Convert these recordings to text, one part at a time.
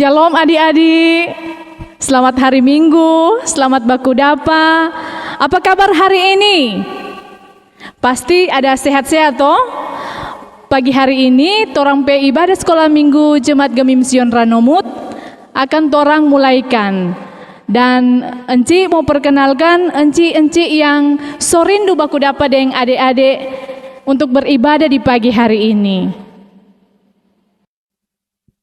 Shalom adik-adik, selamat hari Minggu, selamat baku dapa. Apa kabar hari ini? Pasti ada sehat-sehat toh? Pagi hari ini torang pe ibadah sekolah minggu Jemaat Gemim Sion Ranomut akan torang mulaikan. Dan enci mau perkenalkan enci-enci yang sorindu baku dapa dengan adik-adik untuk beribadah di pagi hari ini.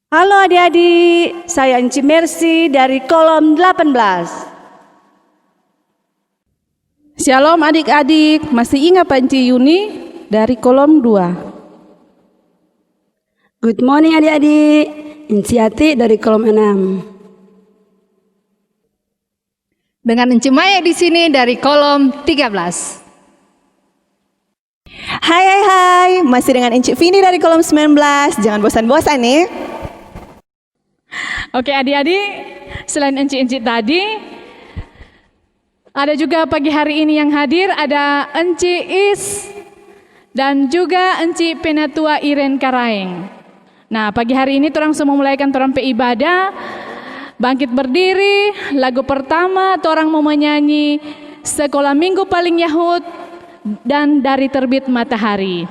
Halo adik-adik, saya Enci Mercy dari kolom 18. Shalom adik-adik, masih ingat Pak Enci Yuni dari kolom 2. Good morning adik-adik, Enci Ati dari kolom 6. Dengan Enci Maya di sini dari kolom 13. Hai, masih dengan Enci Vini dari kolom 19. Jangan bosan-bosan nih. Oke adik-adik, selain enci-enci tadi, ada juga pagi hari ini yang hadir, ada Enci Is dan juga Enci Penatua Iren Karaeng. Nah pagi hari ini torang semua mulaikan torang pe ibadah, bangkit berdiri, lagu pertama torang mau menyanyi Sekolah Minggu Paling Yahud dan Dari Terbit Matahari.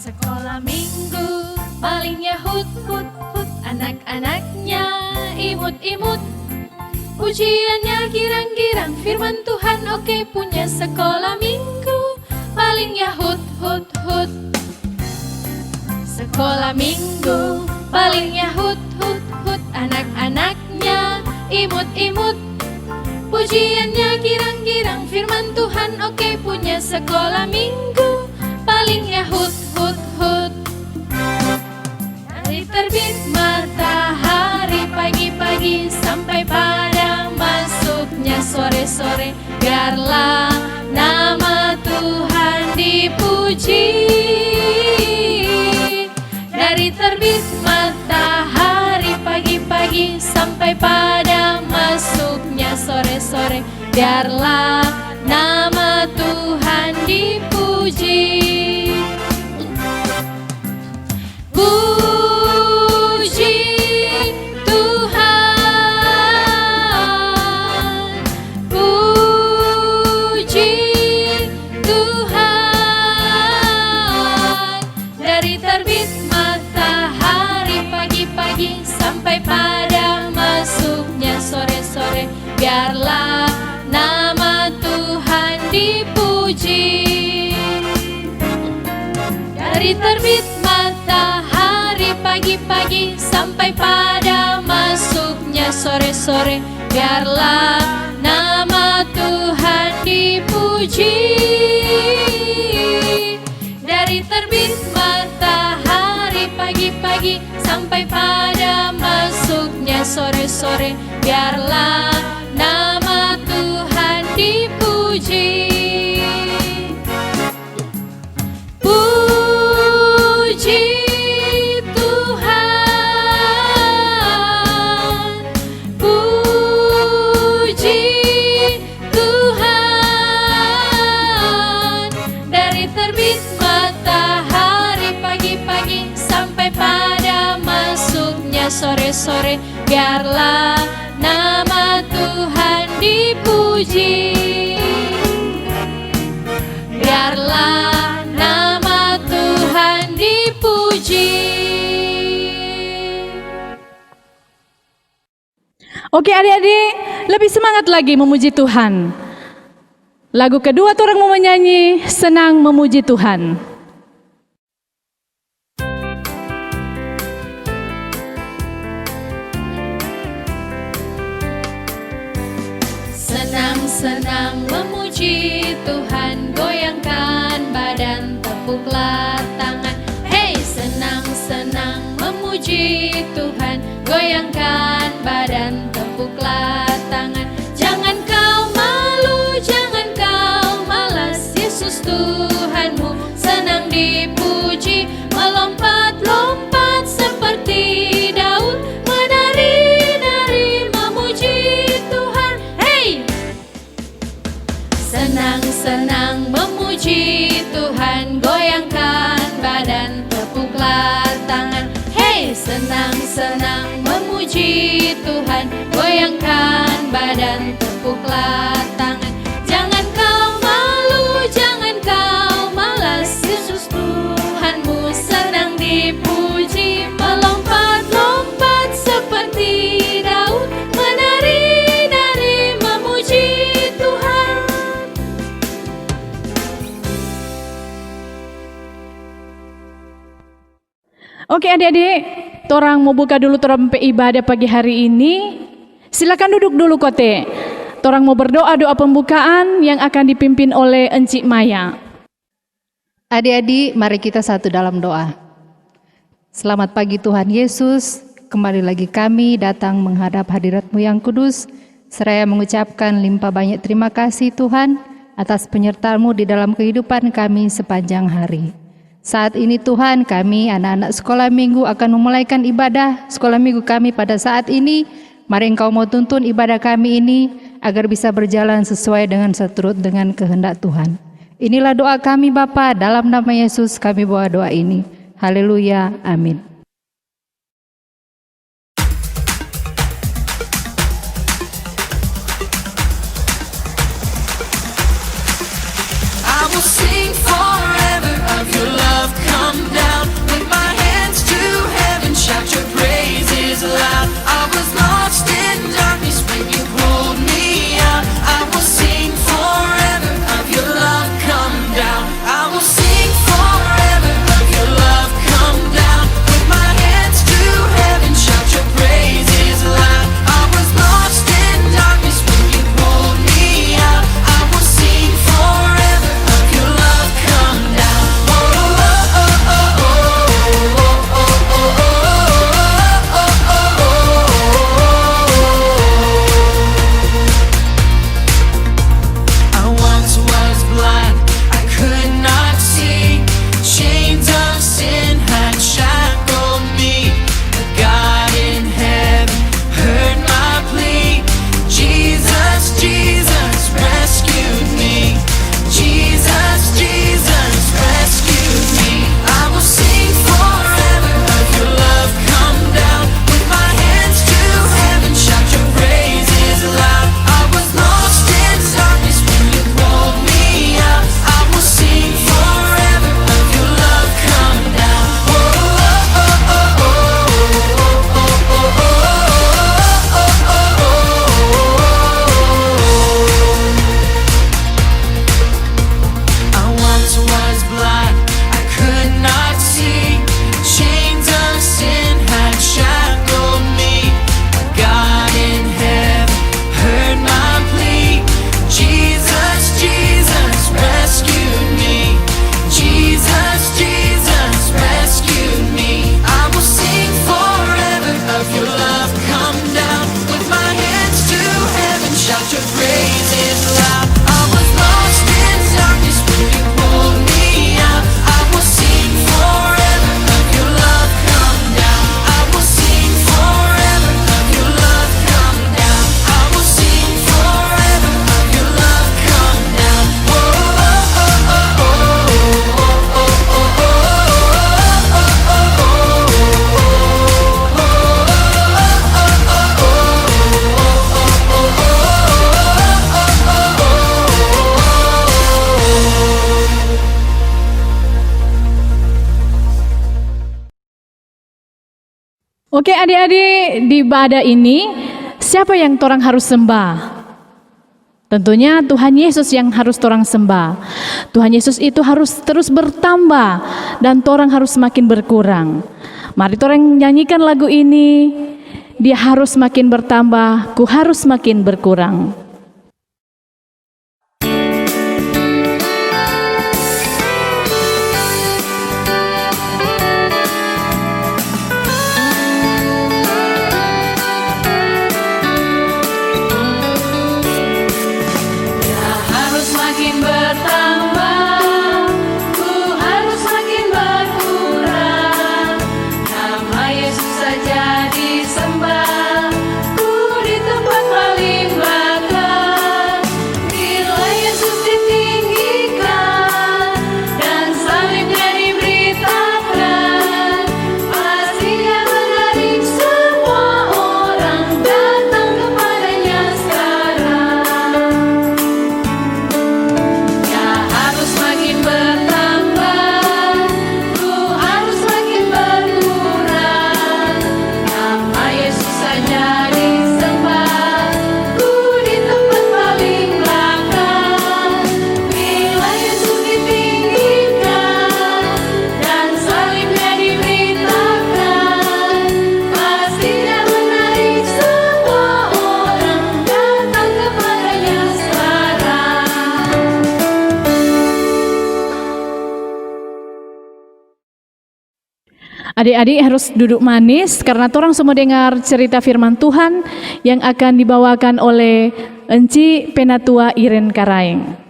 Sekolah minggu paling Yahud, hud, hud. Anak-anaknya imut-imut, ujiannya girang-girang, firman Tuhan oke punya. Sekolah minggu paling Yahud, hud, hud. Sekolah minggu paling Yahud, hud, hud. Anak-anaknya imut-imut, pujiannya girang-girang, firman Tuhan oke punya. Sekolah minggu paling Yahud, hud, hud. Dari terbit matahari pagi-pagi sampai pada masuknya sore-sore, biarlah nama Tuhan dipuji. Dari terbit matahari pagi-pagi sampai pada masuknya sore-sore, biarlah nama Tuhan dipuji. Puji Tuhan, puji Tuhan. Dari terbit matahari pagi-pagi sampai pada masuknya sore-sore, biarlah nama Tuhan dipuji. Dari terbit matahari pagi-pagi sampai pada masuknya sore-sore, biarlah nama Tuhan dipuji. Dari terbit matahari pagi-pagi sampai pada masuknya sore-sore, biarlah nama Tuhan dipuji. Puji Tuhan, puji Tuhan. Dari terbit matahari pagi-pagi sampai pada masuknya sore-sore, biarlah nama Tuhan dipuji. Biarlah nama Tuhan dipuji. Oke adik-adik, lebih semangat lagi memuji Tuhan. Lagu kedua torang mau menyanyi Senang Memuji Tuhan. Senang-senang memuji Tuhan, goyangkan badan, tepuklah tangan. Hey, senang-senang memuji Tuhan, goyangkan badan, tepuklah tangan. Jangan kau malu, jangan kau malas, Yesus Tuhanmu senang dipuji. Melompat-lompat seperti Daud, menari-nari memuji Tuhan. Senang-senang memuji Tuhan, goyangkan badan, tepuklah tangan. Hey, senang-senang memuji Tuhan, goyangkan badan, tepuklah tangan. Jangan kau malu, jangan kau malas, Yesus Tuhanmu senang dipuji. Melompat-lompat seperti Daud, menari-nari memuji Tuhan. Oke adik-adik, torang mau buka dulu torang ibadah pagi hari ini. Silakan duduk dulu kote. Torang mau berdoa doa pembukaan yang akan dipimpin oleh Encik Maya. Adik-adik, mari kita satu dalam doa. Selamat pagi Tuhan Yesus, kembali lagi kami datang menghadap hadirat-Mu yang kudus. Seraya mengucapkan limpah banyak terima kasih Tuhan atas penyertaan-Mu di dalam kehidupan kami sepanjang hari. Saat ini Tuhan, kami anak-anak sekolah minggu akan memulaikan ibadah sekolah minggu kami pada saat ini. Mari Engkau mau tuntun ibadah kami ini agar bisa berjalan sesuai dengan seturut dengan kehendak Tuhan. Inilah doa kami Bapa, dalam nama Yesus kami bawa doa ini. Haleluya, amin. I will sing forever of your love come down. With my hands to heaven, shout your praises loud. I was lost in darkness when you pulled me out. I will sing forever of your love come down. I will sing forever of your love come down. With my hands to heaven, shout your praises loud. I was lost in darkness when you pulled me out. I will sing forever of your love come down. Oh, oh, oh, oh, oh, oh, oh, oh, oh, I once was blind, I could not see. Chains of sin had shackled me. But God in heaven heard my plea. Jesus, Jesus rescued me. Jesus, Jesus rescued me. I will sing forever of your love come down. With my hands to heaven, shout your praises loud. I was lost in darkness when you pulled me out. I will sing forever of your love come down. Oh, oh, oh, oh, oh, oh, oh, I once was blind, I could not see. Chains of sin had shackled me. But God in heaven heard my plea. Jesus, Jesus rescued me. Jesus, Jesus rescued me. I will sing forever of your love come down. With my hands to heaven, shout your praises loud. I was lost in darkness when you pulled me out. I will sing forever of your love come down. I will sing forever of your love come down. I will sing forever of your love come down. Oh, oh, oh, oh, oh, oh, oh, oh, Oke adik-adik, di ibadah ini siapa yang torang harus sembah? Tentunya Tuhan Yesus yang harus torang sembah. Tuhan Yesus itu harus terus bertambah dan torang harus semakin berkurang. Mari torang nyanyikan lagu ini. Dia harus makin bertambah, ku harus makin berkurang. Disembah, ku di tempat paling belakang. Bila Yesus Adik-adik harus duduk manis karena torang semua dengar cerita firman Tuhan yang akan dibawakan oleh Enci Penatua Iren Karaeng.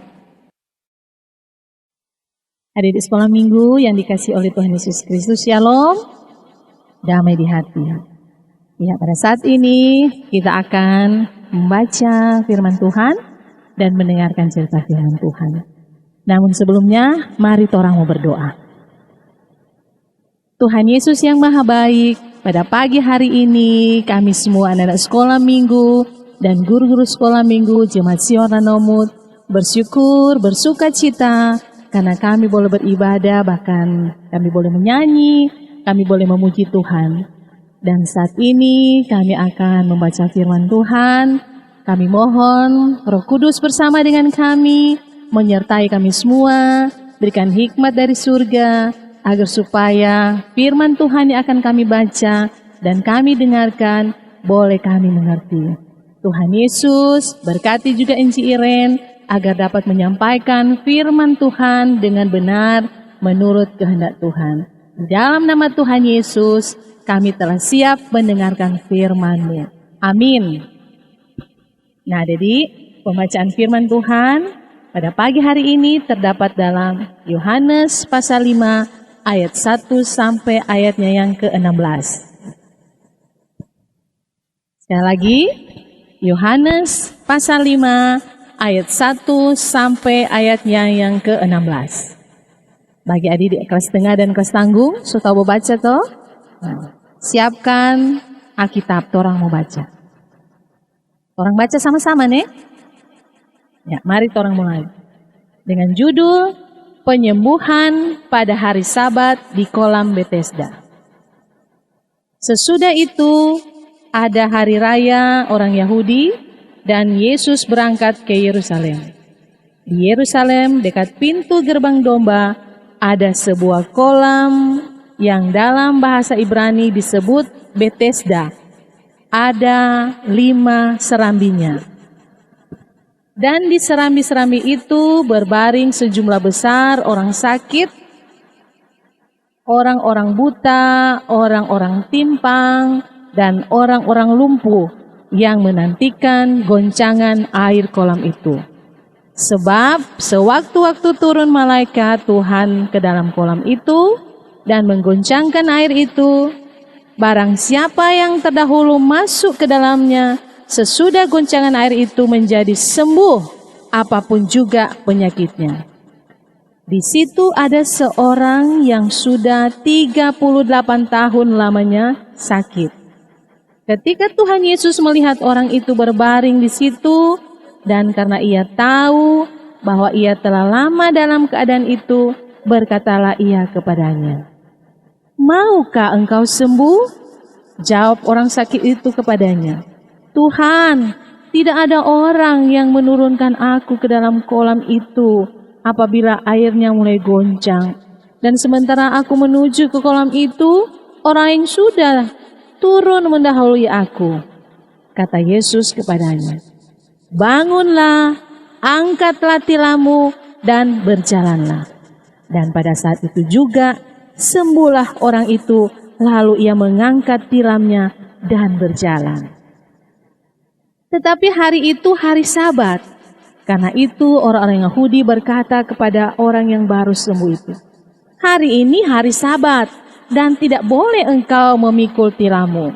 Adik di sekolah minggu yang dikasihi oleh Tuhan Yesus Kristus, Shalom, damai di hati. Ya, pada saat ini kita akan membaca firman Tuhan dan mendengarkan cerita firman Tuhan. Namun sebelumnya, mari torang mau berdoa. Tuhan Yesus yang Maha Baik, pada pagi hari ini kami semua anak-anak sekolah minggu dan guru-guru sekolah minggu Jemaat Sion Ranomut bersyukur, bersuka cita karena kami boleh beribadah, bahkan kami boleh menyanyi, kami boleh memuji Tuhan. Dan saat ini kami akan membaca firman Tuhan. Kami mohon Roh Kudus bersama dengan kami, menyertai kami semua, berikan hikmat dari surga, agar supaya firman Tuhan yang akan kami baca dan kami dengarkan, boleh kami mengerti. Tuhan Yesus berkati juga Enci Iren, agar dapat menyampaikan firman Tuhan dengan benar menurut kehendak Tuhan. Di dalam nama Tuhan Yesus, kami telah siap mendengarkan firman-Nya. Amin. Nah, jadi pembacaan firman Tuhan pada pagi hari ini terdapat dalam Yohanes pasal 5 ayat 1 sampai ayatnya yang ke-16. Sekali lagi, Yohanes pasal 5 ayat 1 sampai ayatnya yang ke-16. Bagi adik di kelas tengah dan kelas tanggung, sudah tahu baca toh? Nah, siapkan Alkitab, orang mau baca. Orang baca sama-sama nih. Ya, mari orang mulai. Dengan judul Penyembuhan pada hari Sabat di kolam Bethesda. Sesudah itu, ada hari raya orang Yahudi dan Yesus berangkat ke Yerusalem. Di Yerusalem, dekat pintu gerbang domba, ada sebuah kolam yang dalam bahasa Ibrani disebut Bethesda. Ada 5 serambinya. Dan di serambi-serambi itu berbaring sejumlah besar orang sakit, orang-orang buta, orang-orang timpang, dan orang-orang lumpuh yang menantikan goncangan air kolam itu. Sebab sewaktu-waktu turun malaikat Tuhan ke dalam kolam itu dan menggoncangkan air itu, barang siapa yang terdahulu masuk ke dalamnya, sesudah goncangan air itu menjadi sembuh, apapun juga penyakitnya. Di situ ada seorang yang sudah 38 tahun lamanya sakit. Ketika Tuhan Yesus melihat orang itu berbaring di situ, dan karena ia tahu bahwa ia telah lama dalam keadaan itu, berkatalah ia kepadanya, "Maukah engkau sembuh?" Jawab orang sakit itu kepadanya, "Tuhan, tidak ada orang yang menurunkan aku ke dalam kolam itu apabila airnya mulai goncang. Dan sementara aku menuju ke kolam itu, orang yang sudah turun mendahului aku." Kata Yesus kepadanya, "Bangunlah, angkatlah tilammu dan berjalanlah." Dan pada saat itu juga sembuhlah orang itu, lalu ia mengangkat tilamnya dan berjalan. Tetapi hari itu hari Sabat. Karena itu orang-orang Yahudi berkata kepada orang yang baru sembuh itu, "Hari ini hari Sabat dan tidak boleh engkau memikul tilammu."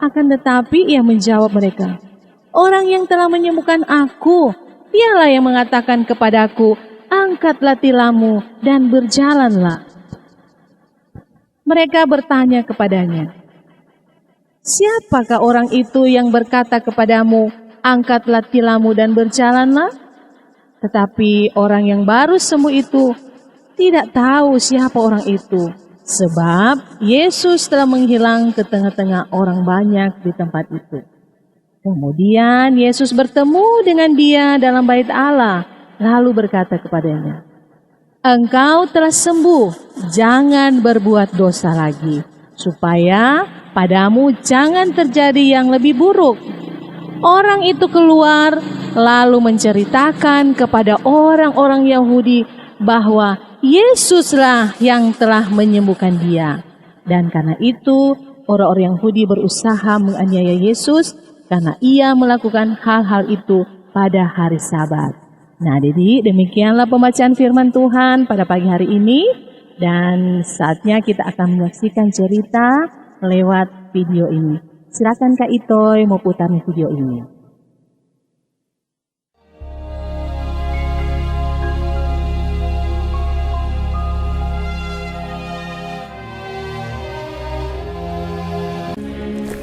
Akan tetapi ia menjawab mereka, "Orang yang telah menyembuhkan aku, dialah yang mengatakan kepadaku, 'Angkatlah tilammu dan berjalanlah.'" Mereka bertanya kepadanya, "Siapakah orang itu yang berkata kepadamu, 'Angkatlah tilammu dan berjalanlah'?" Tetapi orang yang baru sembuh itu tidak tahu siapa orang itu, sebab Yesus telah menghilang ke tengah-tengah orang banyak di tempat itu. Kemudian Yesus bertemu dengan dia dalam bait Allah, lalu berkata kepadanya, "Engkau telah sembuh, jangan berbuat dosa lagi, supaya padamu jangan terjadi yang lebih buruk." Orang itu keluar lalu menceritakan kepada orang-orang Yahudi bahwa Yesuslah yang telah menyembuhkan dia. Dan karena itu, orang-orang Yahudi berusaha menganiaya Yesus karena ia melakukan hal-hal itu pada hari Sabat. Nah, jadi demikianlah pembacaan firman Tuhan pada pagi hari ini. Dan saatnya kita akan menyaksikan cerita lewat video ini. Silakan Kak Itoy mau putar video ini.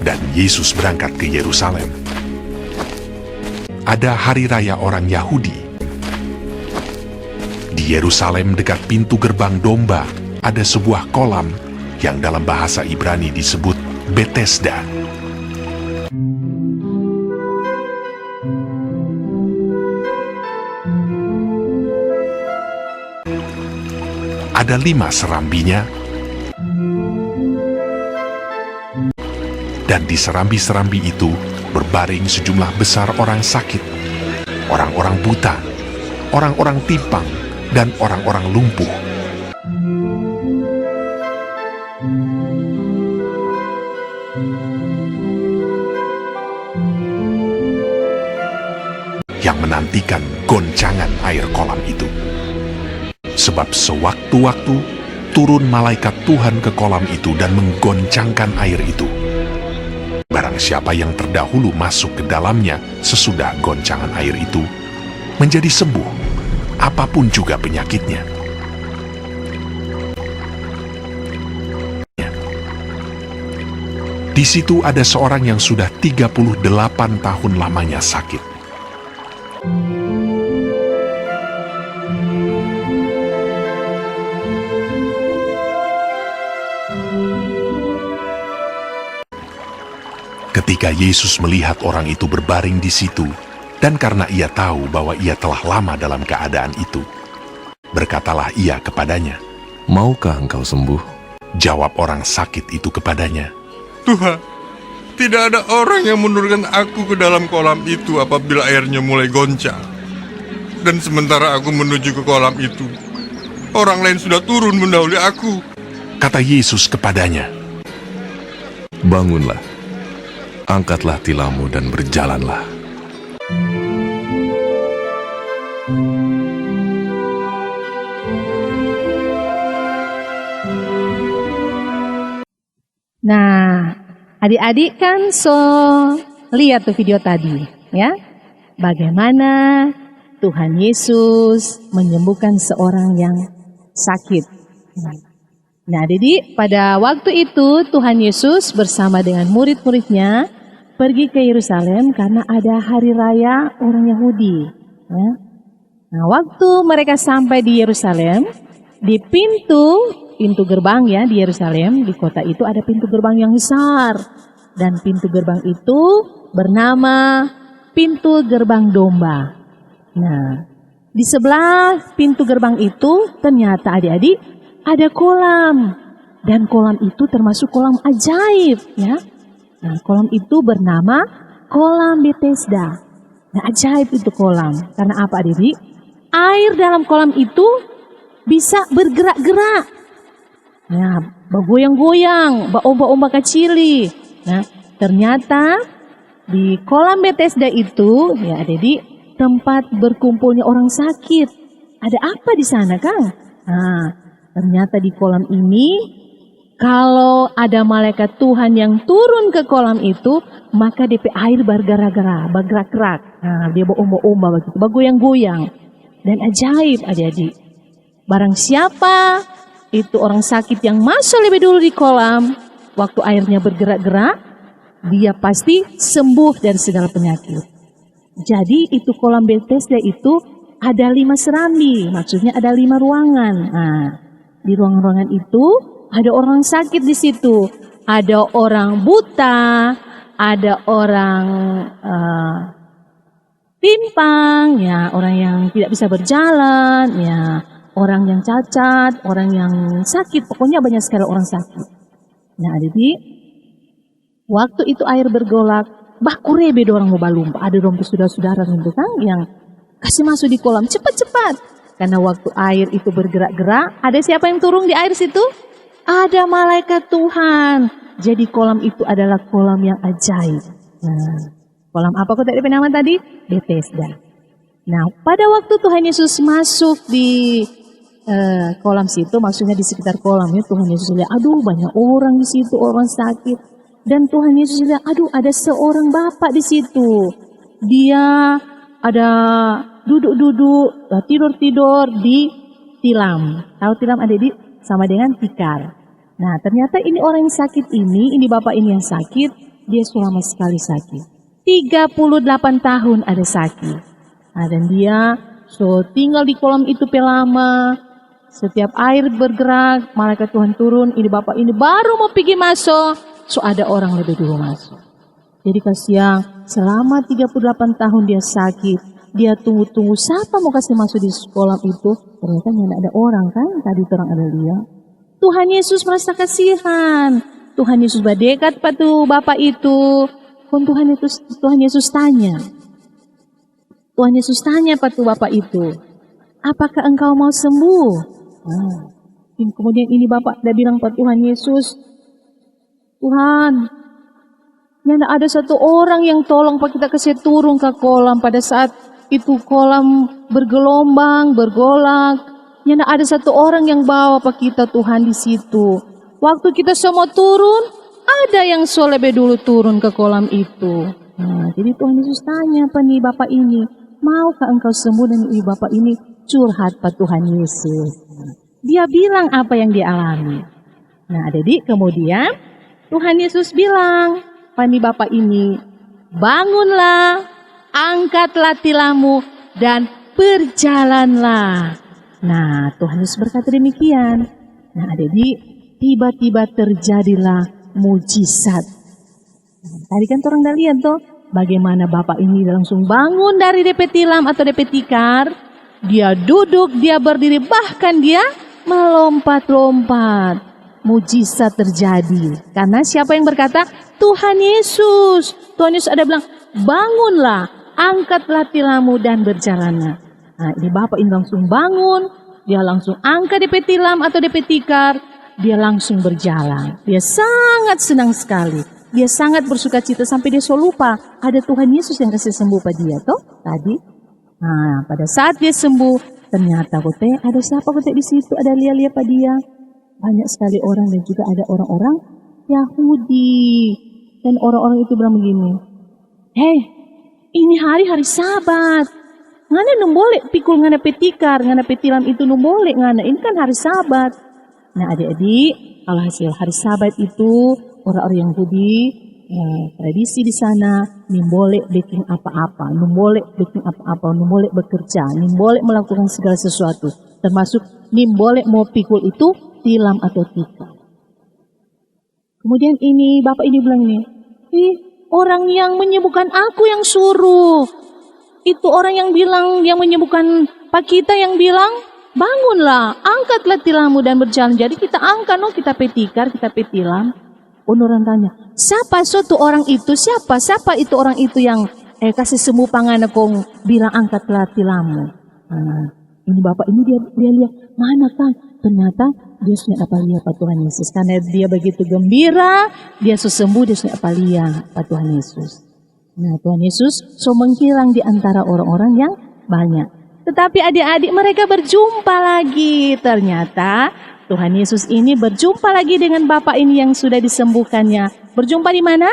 Dan Yesus berangkat ke Yerusalem. Ada hari raya orang Yahudi. Di Yerusalem dekat pintu gerbang domba ada sebuah kolam yang dalam bahasa Ibrani disebut Betesda. Ada 5 serambinya, dan di serambi-serambi itu berbaring sejumlah besar orang sakit, orang-orang buta, orang-orang timpang, dan orang-orang lumpuh. Yang menantikan goncangan air kolam itu. Sebab sewaktu-waktu turun malaikat Tuhan ke kolam itu dan menggoncangkan air itu. Barang siapa yang terdahulu masuk ke dalamnya sesudah goncangan air itu, menjadi sembuh, apapun juga penyakitnya. Di situ ada seorang yang sudah 38 tahun lamanya sakit. Ketika Yesus melihat orang itu berbaring di situ, dan karena ia tahu bahwa ia telah lama dalam keadaan itu, berkatalah ia kepadanya, "Maukah engkau sembuh?" Jawab orang sakit itu kepadanya, "Tuhan, tidak ada orang yang menurunkan aku ke dalam kolam itu apabila airnya mulai goncang. Dan sementara aku menuju ke kolam itu, orang lain sudah turun mendahului aku." Kata Yesus kepadanya, "Bangunlah, angkatlah tilammu dan berjalanlah." Nah, adik-adik kan lihat tuh video tadi, ya. Bagaimana Tuhan Yesus menyembuhkan seorang yang sakit. Nah, jadi pada waktu itu Tuhan Yesus bersama dengan murid-muridnya pergi ke Yerusalem karena ada hari raya orang Yahudi. Ya. Nah, waktu mereka sampai di Yerusalem, di pintu gerbang ya di Yerusalem, di kota itu ada pintu gerbang yang besar. Dan pintu gerbang itu bernama pintu gerbang domba. Nah, di sebelah pintu gerbang itu ternyata adik-adik ada kolam. Dan kolam itu termasuk kolam ajaib ya. Nah, kolam itu bernama kolam Betesda. Nah, ajaib itu kolam. Karena apa adik-adik? Air dalam kolam itu bisa bergerak-gerak. Nah, bergoyang-goyang, ombak-ombak kecil. Nah, ternyata di kolam Betesda itu, ya adik-adik, tempat berkumpulnya orang sakit. Ada apa di sana, Kang? Nah, ternyata di kolam ini, kalau ada malaikat Tuhan yang turun ke kolam itu, maka DP air bergerak-gerak. Nah, dia berombak-ombak begitu, bergoyang-goyang. Dan ajaib adik-adik. Barang siapa itu orang sakit yang masuk lebih dulu di kolam, waktu airnya bergerak-gerak, dia pasti sembuh dari segala penyakit. Jadi itu kolam Betesda itu ada 5 serambi, maksudnya ada 5 ruangan. Nah, di ruangan-ruangan itu ada orang sakit di situ, ada orang buta, ada orang timpang, ya orang yang tidak bisa berjalan, ya. Orang yang cacat, orang yang sakit, pokoknya banyak sekali orang sakit. Nah, jadi waktu itu air bergolak, bakurebe dorang mau balumpa. Ada dong saudara-saudara itu kan yang kasih masuk di kolam cepat-cepat. Karena waktu air itu bergerak-gerak, ada siapa yang turun di air situ? ada malaikat Tuhan. Jadi kolam itu adalah kolam yang ajaib. Nah, kolam apa kok tadi nama tadi? Bethesda. Nah, pada waktu Tuhan Yesus masuk di kolam situ, maksudnya di sekitar kolamnya, Tuhan Yesus lihat, aduh banyak orang di situ, orang sakit. Dan Tuhan Yesus lihat, aduh ada seorang bapak di situ. Dia ada duduk-duduk, tidur-tidur di tilam. Tahu tilam adik-adik? Sama dengan tikar. Nah, ternyata ini orang yang sakit ini bapak ini yang sakit, dia selama sekali sakit. 38 tahun ada sakit. Nah, dan dia tinggal di kolam itu lama. Setiap air bergerak, malaikat Tuhan turun, ini bapak ini baru mau pergi masuk, ada orang lebih dulu masuk. Jadi kasihan, selama 38 tahun dia sakit, dia tunggu-tunggu siapa mau kasih masuk di kolam itu, ternyata tidak ada orang kan, tadi orang ada lihat. Tuhan Yesus merasa kasihan, Tuhan Yesus berdekat pada bapak itu, Tuhan Yesus tanya pada bapak itu, apakah engkau mau sembuh? Nah, kemudian ini bapak dia bilang pada Tuhan Yesus, Tuhan, tidak ada satu orang yang tolong Pak kita kasih turun ke kolam pada saat itu kolam bergelombang, bergolak. Tidak ada satu orang yang bawa Pak kita Tuhan di situ. Waktu kita semua turun, ada yang lebih dulu turun ke kolam itu. Nah, jadi Tuhan Yesus tanya apa nih bapak ini, maukah engkau sembuh? Dan ibu bapak ini curhat pada Tuhan Yesus. Dia bilang apa yang dia alami. Nah, adik-adik, kemudian Tuhan Yesus bilang, pani bapak ini, bangunlah, angkatlah tilammu, dan berjalanlah. Nah, Tuhan Yesus berkata demikian. Nah, adik-adik, tiba-tiba terjadilah mujizat. Tadi kan orang udah lihat tuh, bagaimana bapak ini langsung bangun dari DP tilam atau DP tikar. Dia duduk, dia berdiri, bahkan dia melompat-lompat. Mujizat terjadi. Karena siapa yang berkata? Tuhan Yesus. Tuhan Yesus ada bilang, bangunlah, angkatlah tilammu dan berjalanlah. Nah, ini bapak ini langsung bangun, dia langsung angkat DP tilam atau DP tikar, dia langsung berjalan. Dia sangat senang sekali. Dia sangat bersuka cita sampai dia lupa ada Tuhan Yesus yang kasih sembuh pada dia toh tadi. Nah, pada saat dia sembuh, ternyata ada siapa di situ, ada lihat pada dia. Banyak sekali orang dan juga ada orang-orang Yahudi. Dan orang-orang itu bilang begini, hei, ini hari Sabat. Ngana nung boleh pikul ngana petikar, ngana petilam itu nung boleh ngana. Ini kan hari Sabat. Nah, adik-adik, kalau hasil hari Sabat itu orang-orang Yahudi tradisi di sana, nih boleh bikin apa-apa, nih boleh bikin apa-apa, nih boleh bekerja, nih boleh melakukan segala sesuatu, termasuk nih boleh mau pikul itu tilam atau tikar. Kemudian ini bapak ini bilang nih, orang yang menyembuhkan aku yang suruh, itu orang yang bilang yang menyembuhkan Pak kita yang bilang, bangunlah, angkatlah tilammu dan berjalan. Jadi kita angkat, kita petikar, kita petilam. Orang tanya, siapa suatu orang itu? Siapa itu orang itu yang kasih sembuh panganakong bilang angkatlah tilammu? Nah, ini bapak ini dia lihat, mana kan? Ternyata dia sudah apa lihat Pak Tuhan Yesus. Karena dia begitu gembira, dia sembuh, dia sudah apa lihat Pak Tuhan Yesus. Nah, Tuhan Yesus menghilang di antara orang-orang yang banyak. Tetapi adik-adik mereka berjumpa lagi. Ternyata Tuhan Yesus ini berjumpa lagi dengan bapak ini yang sudah disembuhkannya. Berjumpa di mana?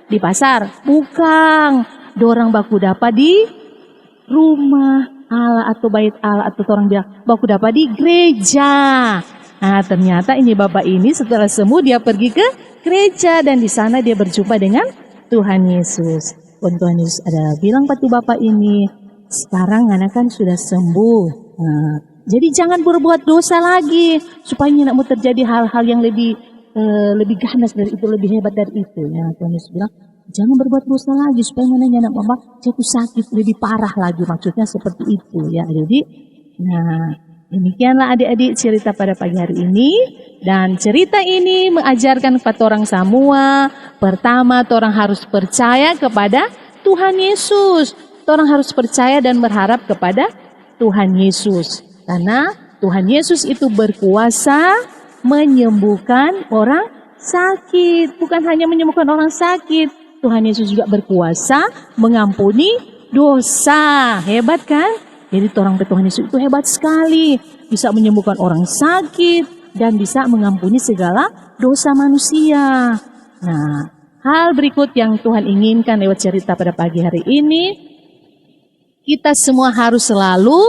Di pasar? Bukan. Dorang baku dapat di rumah Allah atau bait Allah, atau orang bilang baku dapat di gereja. Nah, ternyata ini bapak ini setelah sembuh dia pergi ke gereja dan di sana dia berjumpa dengan Tuhan Yesus. Dan Tuhan Yesus ada bilang pada bapak ini, sekarang anak kan sudah sembuh. Nah, jadi jangan berbuat dosa lagi supaya tidak mau terjadi hal-hal yang lebih ganas dari itu, lebih hebat dari itu. Ya, Tuhan Yesus bilang, jangan berbuat dosa lagi supaya anak mama jatuh sakit lebih parah lagi. Maksudnya seperti itu ya. Jadi, nah demikianlah adik-adik cerita pada pagi hari ini. Dan cerita ini mengajarkan kepada orang semua. Pertama, orang harus percaya kepada Tuhan Yesus. Orang harus percaya dan berharap kepada Tuhan Yesus. Karena Tuhan Yesus itu berkuasa menyembuhkan orang sakit. Bukan hanya menyembuhkan orang sakit, Tuhan Yesus juga berkuasa mengampuni dosa. Hebat kan? Jadi orang Tuhan Yesus itu hebat sekali. Bisa menyembuhkan orang sakit dan bisa mengampuni segala dosa manusia. Nah, hal berikut yang Tuhan inginkan lewat cerita pada pagi hari ini, kita semua harus selalu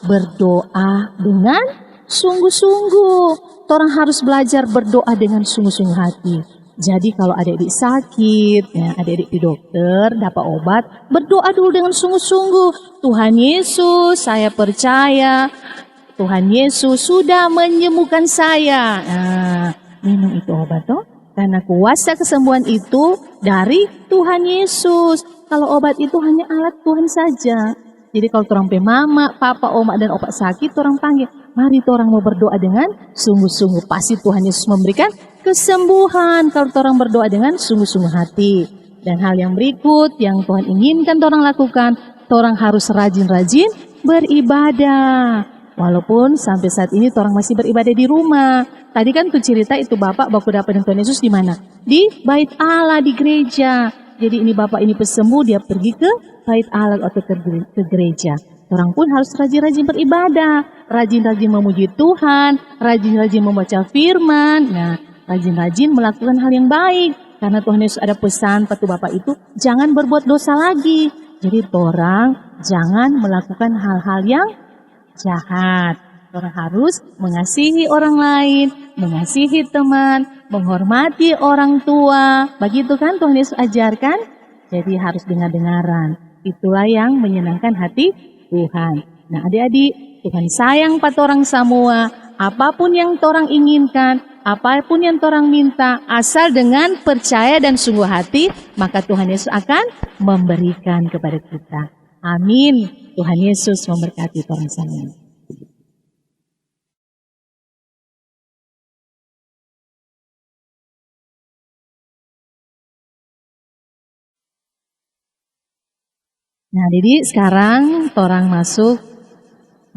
berdoa dengan sungguh-sungguh. Orang harus belajar berdoa dengan sungguh-sungguh hati. Jadi kalau adik-adik sakit, ya, adik-adik di dokter, dapat obat, berdoa dulu dengan sungguh-sungguh. Tuhan Yesus, saya percaya Tuhan Yesus sudah menyembuhkan saya. Nah, minum itu obat toh. Karena kuasa kesembuhan itu dari Tuhan Yesus. Kalau obat itu hanya alat Tuhan saja. Jadi kalau orang mama, papa, oma, dan opa sakit, orang panggil. Mari orang mau berdoa dengan sungguh-sungguh. Pasti Tuhan Yesus memberikan kesembuhan kalau orang berdoa dengan sungguh-sungguh hati. Dan hal yang berikut yang Tuhan inginkan orang lakukan, orang harus rajin-rajin beribadah. Walaupun sampai saat ini orang masih beribadah di rumah. Tadi kan tuh cerita itu Bapak baku dapat Tuhan Yesus di mana? Di Bait Allah, di gereja. Jadi ini Bapak ini pesembuh, dia pergi ke Bait Allah atau ke gereja. Orang pun harus rajin-rajin beribadah, rajin-rajin memuji Tuhan, rajin-rajin membaca firman, nah, rajin-rajin melakukan hal yang baik. Karena Tuhan Yesus ada pesan pada Bapak itu, jangan berbuat dosa lagi. Jadi orang jangan melakukan hal-hal yang jahat. Orang harus mengasihi orang lain, mengasihi teman, menghormati orang tua. Begitu kan Tuhan Yesus ajarkan? Jadi harus dengar-dengaran. Itulah yang menyenangkan hati Tuhan. Nah adik-adik, Tuhan sayang pada orang semua. Apapun yang orang inginkan, apapun yang orang minta, asal dengan percaya dan sungguh hati, maka Tuhan Yesus akan memberikan kepada kita. Amin. Tuhan Yesus memberkati orang semua. Nah, jadi sekarang orang masuk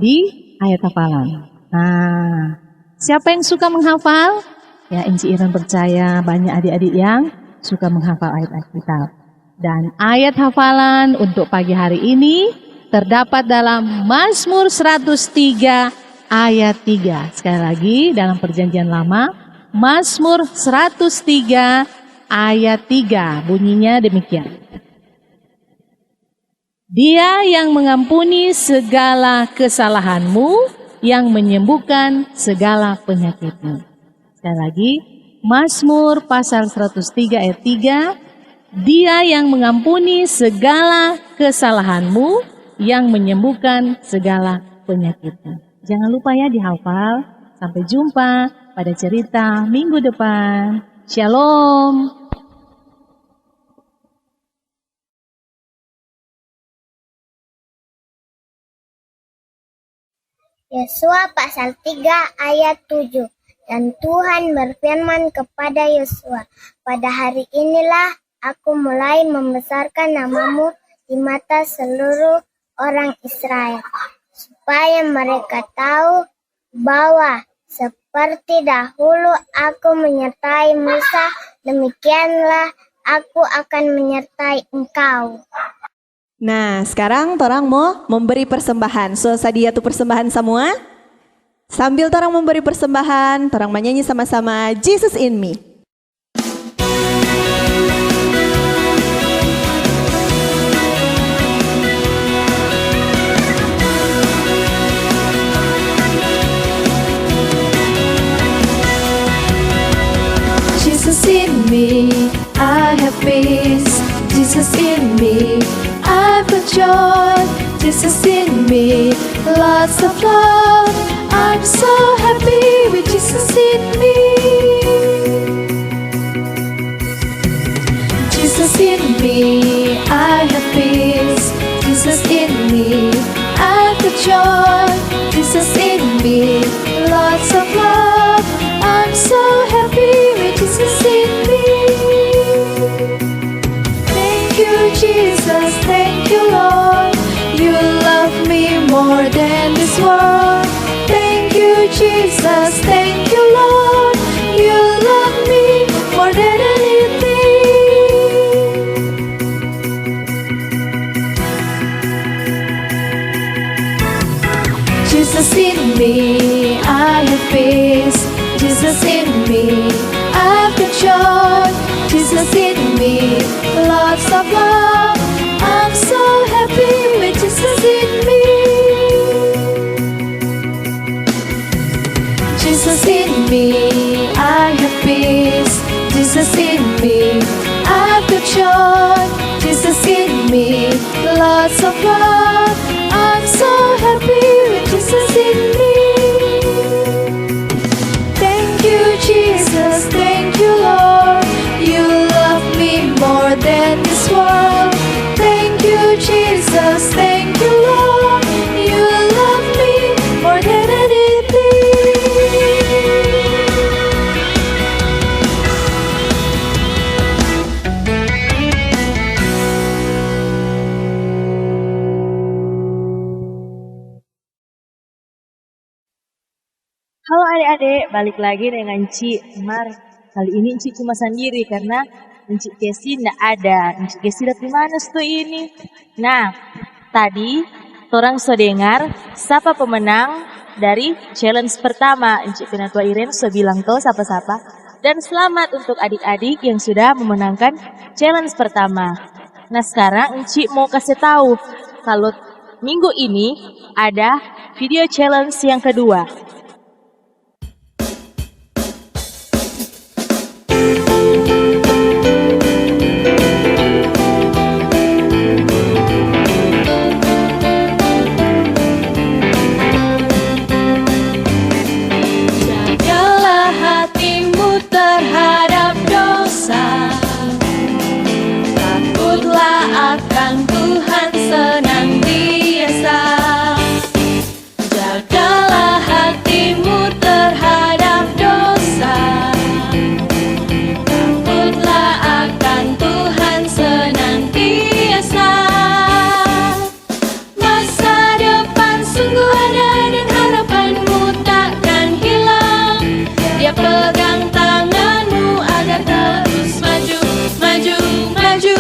di ayat hafalan. Nah, siapa yang suka menghafal? Ya, Inci Iren percaya banyak adik-adik yang suka menghafal ayat Alkitab. Dan ayat hafalan untuk pagi hari ini terdapat dalam Mazmur 103 ayat 3. Sekali lagi dalam Perjanjian Lama, Mazmur 103 ayat 3. Bunyinya demikian. Dia yang mengampuni segala kesalahanmu, yang menyembuhkan segala penyakitmu. Sekali lagi, Mazmur pasal 103 ayat 3. Dia yang mengampuni segala kesalahanmu, yang menyembuhkan segala penyakitmu. Jangan lupa ya dihafal. Sampai jumpa pada cerita minggu depan. Shalom. Yosua pasal 3 ayat 7. Dan Tuhan berfirman kepada Yosua, pada hari inilah aku mulai membesarkan namamu di mata seluruh orang Israel, supaya mereka tahu bahwa seperti dahulu aku menyertai Musa, demikianlah aku akan menyertai engkau. Nah, sekarang torang mau memberi persembahan. So, sadia tu persembahan semua. Sambil torang memberi persembahan, torang menyanyi sama-sama Jesus in Me. Jesus in me, I have peace. Jesus in me, I've got joy. Jesus in me, lots of love. I'm so happy with Jesus in me. Jesus in me, I have peace. Jesus in me, I've got joy. Jesus in me, lots of love. I'm so happy with Jesus in me. Thank you, Jesus, thank you, Lord. You love me more than this world. Thank you, Jesus, thank you, Lord. Jesus in me, I have peace. Jesus in me, I've got joy. Jesus in me, lots of love. I'm so happy with Jesus in me. Jesus in me, I have peace. Jesus in me, I've got joy. Jesus in me, lots of love. I'm so happy with Jesus in me. Thank you, Jesus, thank you, Lord. You love me more than this world. Thank you, Jesus, thank you, Lord. You love me more than anything. Halo adik-adik, balik lagi dengan Cik Mar. Kali ini Cik cuma sendiri karena Cik Kesi ndak ada. Cik Kesi dari mana tuh ini? Nah, tadi orang so dengar siapa pemenang dari challenge pertama. Cik Penatua Iren so bilang tuh siapa-siapa. Dan selamat untuk adik-adik yang sudah memenangkan challenge pertama. Nah sekarang Cik mau kasih tahu kalau minggu ini ada video challenge yang kedua. Jagalah hatimu terhadap dosa. Takutlah akan Tuhan senantiasa. Jagalah hatimu terhadap dosa. Takutlah akan Tuhan senantiasa. Masa depan sungguh ada dan harapanmu takkan hilang. Dia pegang tanganmu agar terus maju, maju, maju.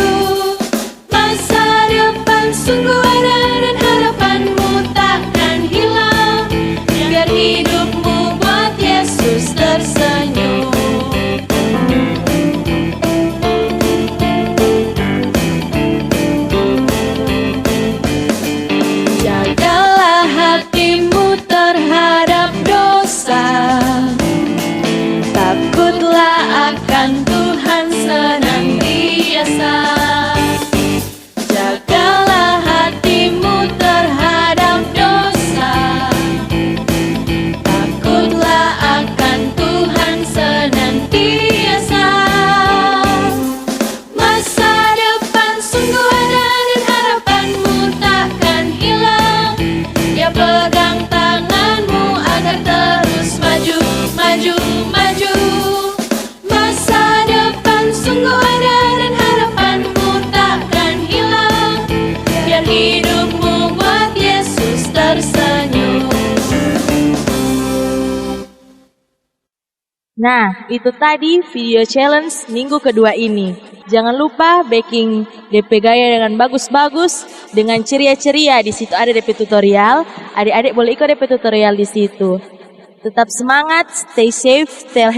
Masa depan sungguh ada dan harapanmu takkan hilang. Biar hidupmu buat Yesus tersenyum. Jagalah hatimu terhadap dosa. Takutlah akan Tuhan senantiasa. Jagalah hatimu terhadap dosa. Takutlah akan Tuhan senantiasa. Masa depan sungguh ada dan harapanmu takkan hilang. Dia pegang tanganmu agar terus maju, maju, maju. Masa depan sungguh ada dan harapanmu takkan hilang. Biar hidupmu buat Yesus tersenyum. Nah, itu tadi video challenge minggu kedua ini. Jangan lupa backing DP gaya dengan bagus-bagus, dengan ceria-ceria. Di situ ada DP tutorial. Adik-adik boleh ikut DP tutorial di situ. Tetap semangat, stay safe, stay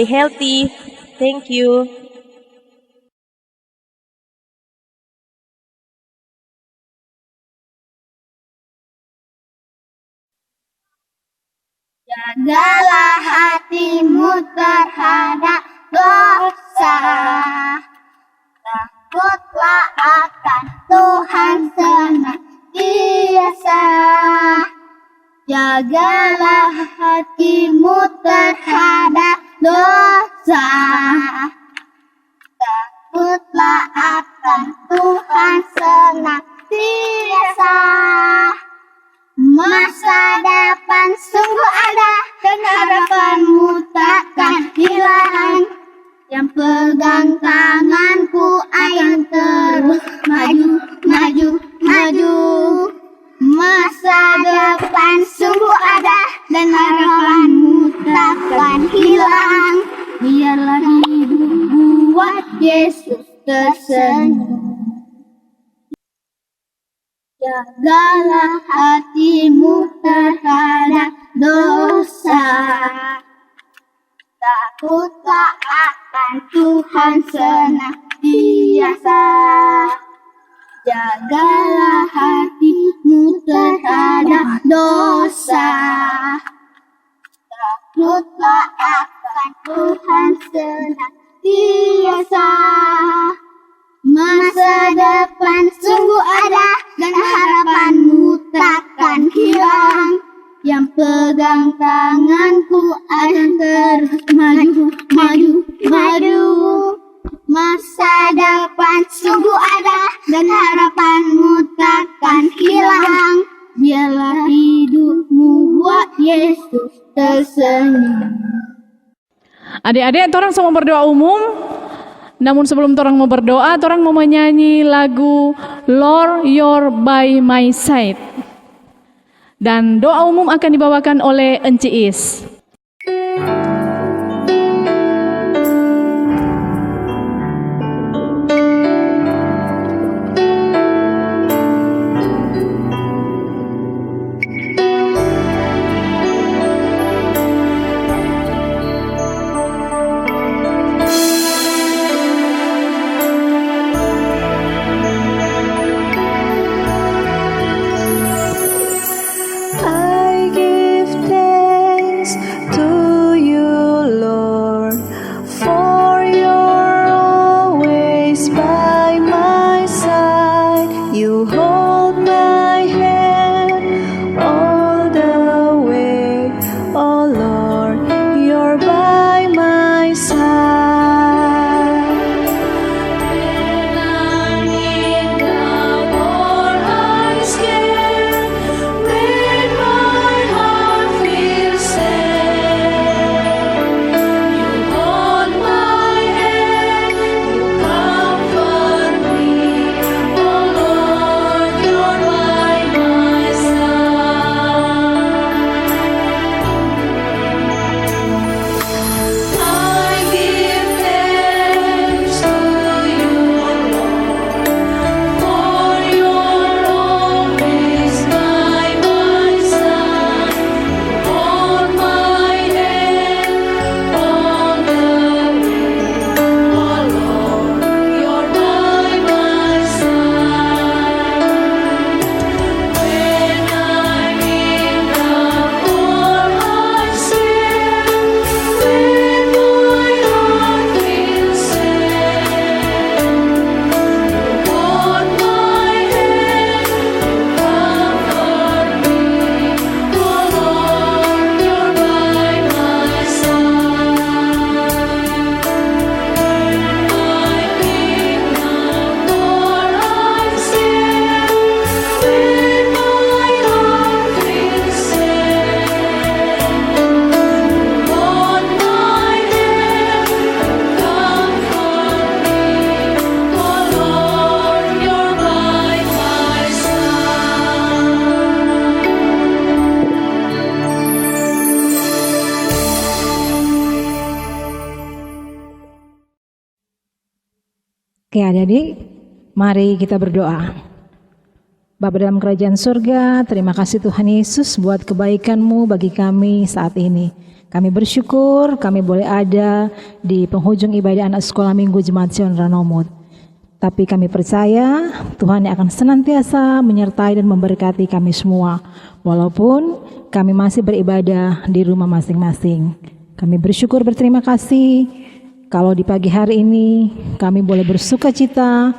healthy. Thank you. Jagalah hatimu terhadap dosa. Takutlah akan Tuhan senantiasa. Jagalah hatimu terhadap dosa. Takutlah akan Tuhan senantiasa. Masa depan sungguh ada dan harapanmu takkan hilang. Yang pegang tanganku akan terus maju, maju, maju. Masa depan sungguh ada dan harapanmu takkan hilang. Biarlah hidupmu buat Yesus tersenyum. Jagalah hatimu terhadap mutlak akan Tuhan senantiasa. Masa depan sungguh ada dan harapanmu takkan hilang. Yang pegang tanganku akan terus maju, maju, maju. Masa depan sungguh ada dan harapanmu takkan hilang. Biarlah hidupmu buat Yesus tersenyum. Adik-adik, orang semua berdoa umum. Namun sebelum orang mau berdoa, orang mau menyanyi lagu Lord You're by My Side. Dan doa umum akan dibawakan oleh Enci Is. I give thanks to you, Lord, for you're always by my side. You hold my hand all the way. Oh Lord, you're by my side. When I'm in doubt or I'm scared, when my heart feels sad, you hold my hand, you comfort me. Oh Lord, you're by my side. I give thanks to you, Lord, for you're always by my side. Hold my hand all the way. Oh Lord, you're by my side. When I'm in doubt or I'm scared, when my heart feels sad, you hold my hand, comfort me. Oh Lord, you're by my side. When I'm in doubt or I'm scared, when my heart feels sad, hold my hand, comfort me. Oh Lord, you're by my Oke adik-adik, mari kita berdoa. Bapa dalam kerajaan surga, terima kasih Tuhan Yesus buat kebaikan-Mu bagi kami saat ini. Kami bersyukur kami boleh ada di penghujung ibadah anak sekolah minggu Jemaat Sion Ranomut. Tapi kami percaya Tuhan yang akan senantiasa menyertai dan memberkati kami semua. Walaupun kami masih beribadah di rumah masing-masing. Kami bersyukur berterima kasih kalau di pagi hari ini kami boleh bersuka cita,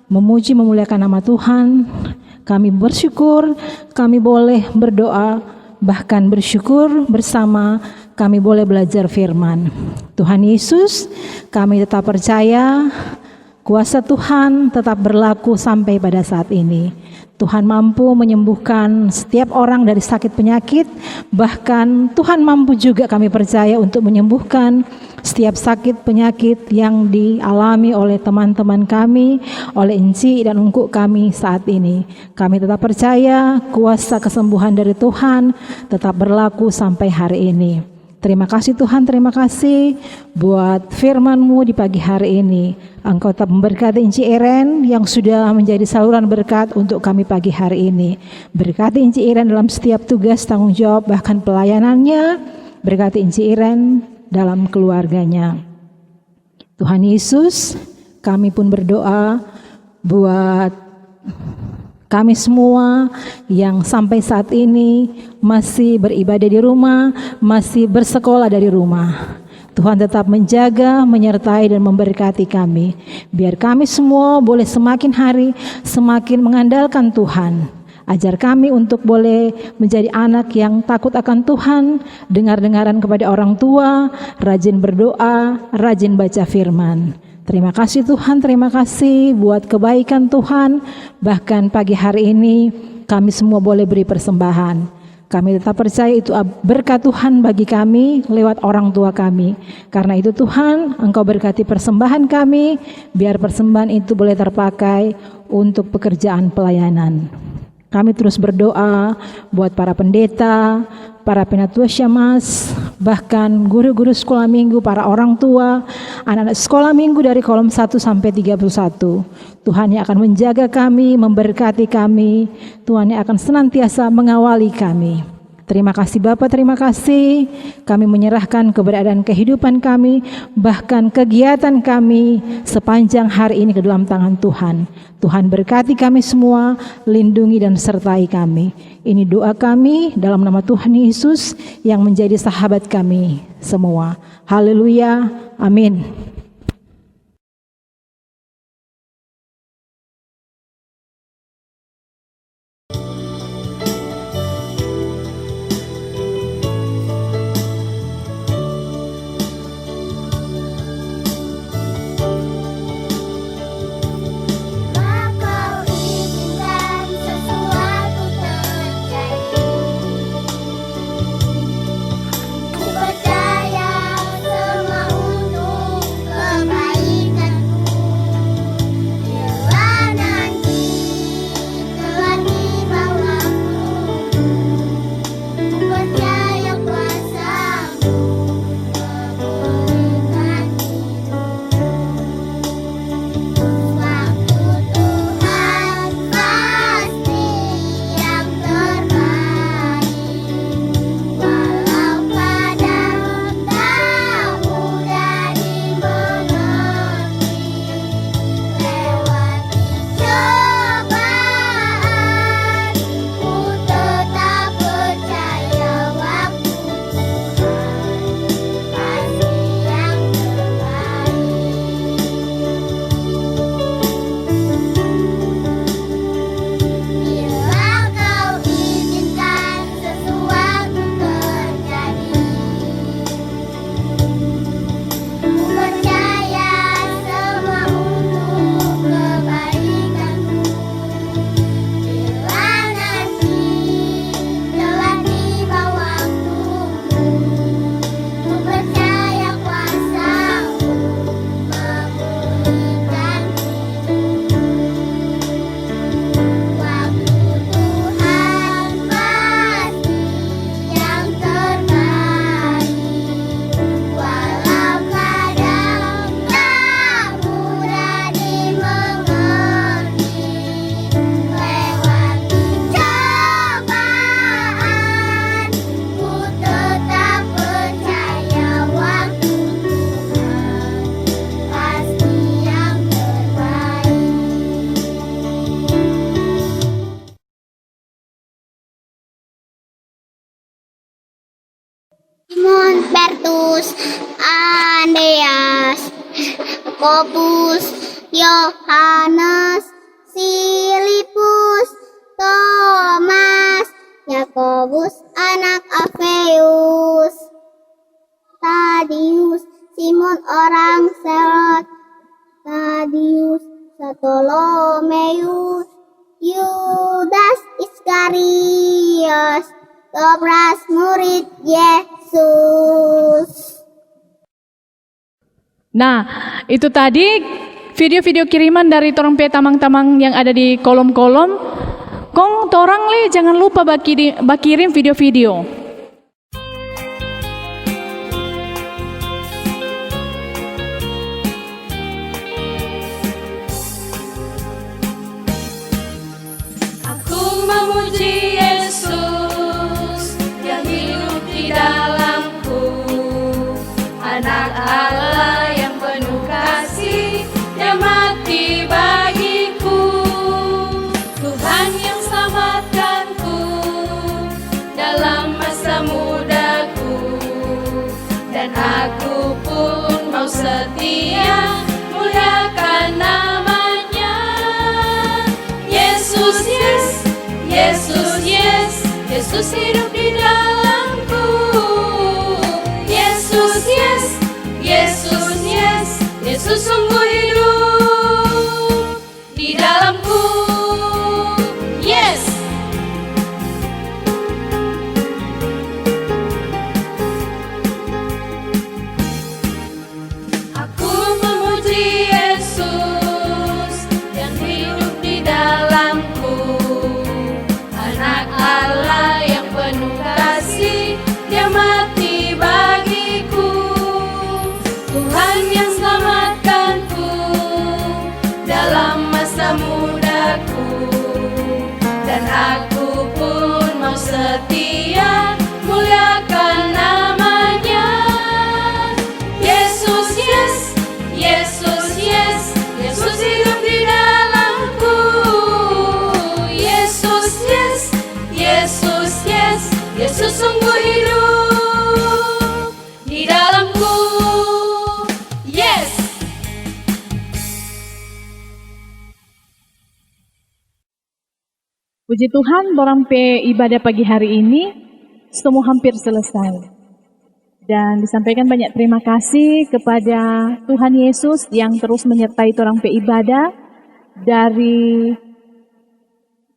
memuji memuliakan nama Tuhan. Kami bersyukur kami boleh berdoa, bahkan bersyukur bersama kami boleh belajar firman. Tuhan Yesus, kami tetap percaya kuasa Tuhan tetap berlaku sampai pada saat ini. Tuhan mampu menyembuhkan setiap orang dari sakit penyakit, bahkan Tuhan mampu juga kami percaya untuk menyembuhkan setiap sakit penyakit yang dialami oleh teman-teman kami, oleh Enci dan ungku kami saat ini. Kami tetap percaya kuasa kesembuhan dari Tuhan tetap berlaku sampai hari ini. Terima kasih Tuhan, terima kasih buat firman-Mu di pagi hari ini. Engkau tetap memberkati Enci Iren yang sudah menjadi saluran berkat untuk kami pagi hari ini. Berkati Enci Iren dalam setiap tugas, tanggung jawab, bahkan pelayanannya. Berkati Enci Iren dalam keluarganya. Tuhan Yesus, kami pun berdoa buat kami semua yang sampai saat ini masih beribadah di rumah, masih bersekolah dari rumah. Tuhan tetap menjaga, menyertai dan memberkati kami. Biar kami semua boleh semakin hari semakin mengandalkan Tuhan. Ajar kami untuk boleh menjadi anak yang takut akan Tuhan, dengar-dengaran kepada orang tua, rajin berdoa, rajin baca firman. Terima kasih Tuhan, terima kasih buat kebaikan Tuhan. Bahkan pagi hari ini kami semua boleh beri persembahan. Kami tetap percaya itu berkat Tuhan bagi kami lewat orang tua kami. Karena itu Tuhan, Engkau berkati persembahan kami, biar persembahan itu boleh terpakai untuk pekerjaan pelayanan. Kami terus berdoa buat para pendeta, para penatua syamas, bahkan guru-guru sekolah minggu, para orang tua, anak-anak sekolah minggu dari kolom 1 sampai 31. Tuhan yang akan menjaga kami, memberkati kami, Tuhan yang akan senantiasa mengawali kami. Terima kasih Bapa, terima kasih. Kami menyerahkan keberadaan kehidupan kami, bahkan kegiatan kami sepanjang hari ini ke dalam tangan Tuhan. Tuhan berkati kami semua, lindungi dan sertai kami. Ini doa kami dalam nama Tuhan Yesus yang menjadi sahabat kami semua. Haleluya, amin. Simon, Bertus, Andreas, Yakobus, Yohanes, Filipus, Thomas, Yakobus anak Alfeus, Tadius, Simon orang Selot, Tadius, Bartolomeus, Yudas Iskariot, Tobras murid Yesus. Nah, itu tadi video-video kiriman dari torang pe tamang-tamang yang ada di kolom-kolom. Kong torang le jangan lupa bakirim video-video. Aku memuji Yesus yang hidup di dalamku, anak Allah yang penuh kasih, yang mati bagiku. Tuhan yang Yesus sungguh hidup di dalamku. Yes. Aku memuji Yesus yang hidup di dalamku. Anak Allah yang penuh kasih, Dia mati bagiku. Tuhan yang selamatkanku dalam masa mudaku, dan aku pun mau setia muliakan namanya. Yesus, yes, Yesus, yes, Yesus hidup di dalamku. Yesus, yes, Yesus, yes, Yesus sungguh hidup di dalamku. Yes. Puji Tuhan, orang ibadah pagi hari ini semua hampir selesai. Dan disampaikan banyak terima kasih kepada Tuhan Yesus yang terus menyertai orang ibadah dari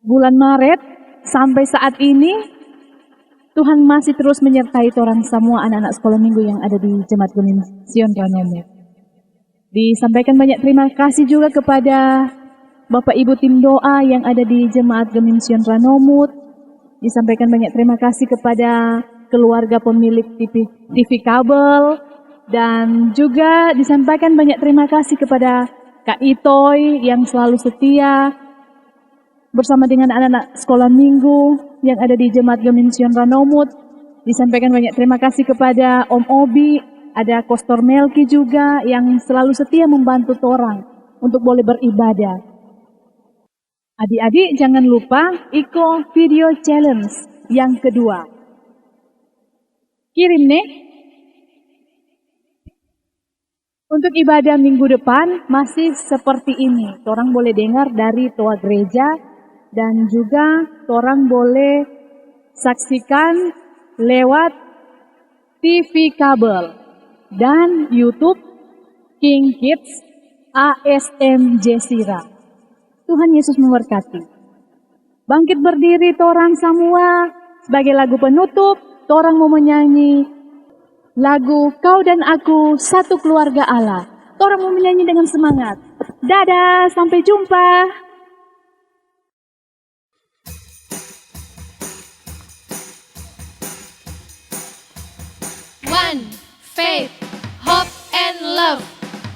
bulan Maret sampai saat ini. Tuhan masih terus menyertai orang semua anak-anak sekolah minggu yang ada di Jemaat Gemim Sion Ranumut. Disampaikan banyak terima kasih juga kepada Bapak Ibu tim doa yang ada di Jemaat Gemim Sion Ranumut. Disampaikan banyak terima kasih kepada keluarga pemilik TV kabel, dan juga disampaikan banyak terima kasih kepada Kak Itoy yang selalu setia bersama dengan anak-anak sekolah minggu yang ada di Jemaat Gemim Sion Ranumut. Disampaikan banyak terima kasih kepada Om Obi, ada Kostor Melki juga yang selalu setia membantu orang untuk boleh beribadah. Adik-adik jangan lupa ikut video challenge yang kedua. Kirim nih. Untuk ibadah minggu depan masih seperti ini. Orang boleh dengar dari toa gereja dan juga orang boleh saksikan lewat TV kabel dan YouTube King Kids ASM Jesira. Tuhan Yesus memberkati. Bangkit berdiri torang semua sebagai lagu penutup. Torang mau menyanyi lagu Kau dan Aku Satu Keluarga Allah. Torang mau menyanyi dengan semangat. Dadah, sampai jumpa. One faith, hope and love.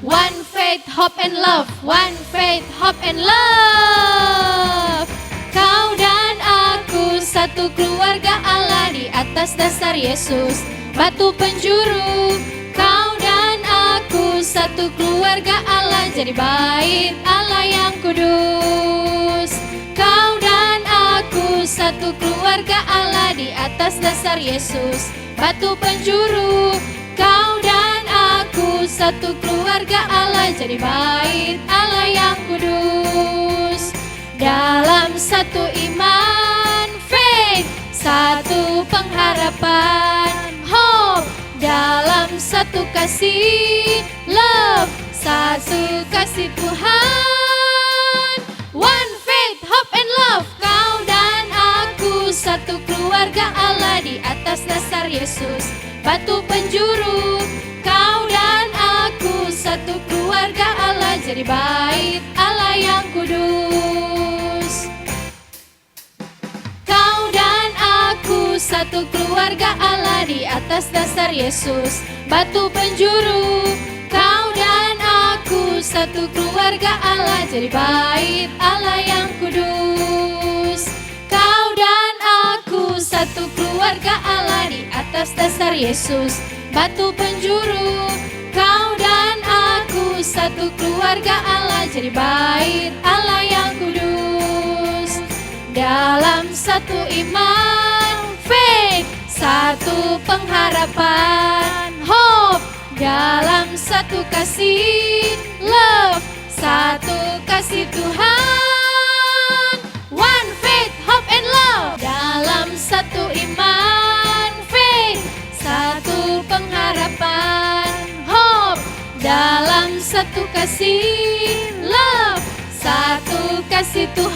One faith, hope and love. One faith, hope and love. Kau dan aku satu keluarga Allah di atas dasar Yesus, batu penjuru. Kau dan aku satu keluarga Allah jadi bait Allah yang kudus. Kau dan aku satu keluarga Allah di atas dasar Yesus, batu penjuru. Kau dan aku satu keluarga Allah jadi bait Allah yang kudus. Dalam satu iman, faith, satu pengharapan, hope. Dalam satu kasih, love, satu kasih Tuhan. One faith, hope and love. Kau dan aku satu keluarga Allah di atas dasar Yesus, batu penjuru. Kau dan aku satu keluarga Allah jadi bait Allah yang kudus. Kau dan aku satu keluarga Allah di atas dasar Yesus, batu penjuru. Kau dan aku satu keluarga Allah jadi bait Allah yang kudus. Kau dan aku satu keluarga Allah di atas dasar Yesus, batu penjuru. Kau dan aku satu keluarga Allah jadi bait Allah yang kudus. Dalam satu iman, faith, satu pengharapan, hope. Dalam satu kasih, love, satu kasih Tuhan. One faith, hope and love. Dalam satu iman, faith, satu pengharapan, hope. Dalam satu kasih love, satu kasih Tuhan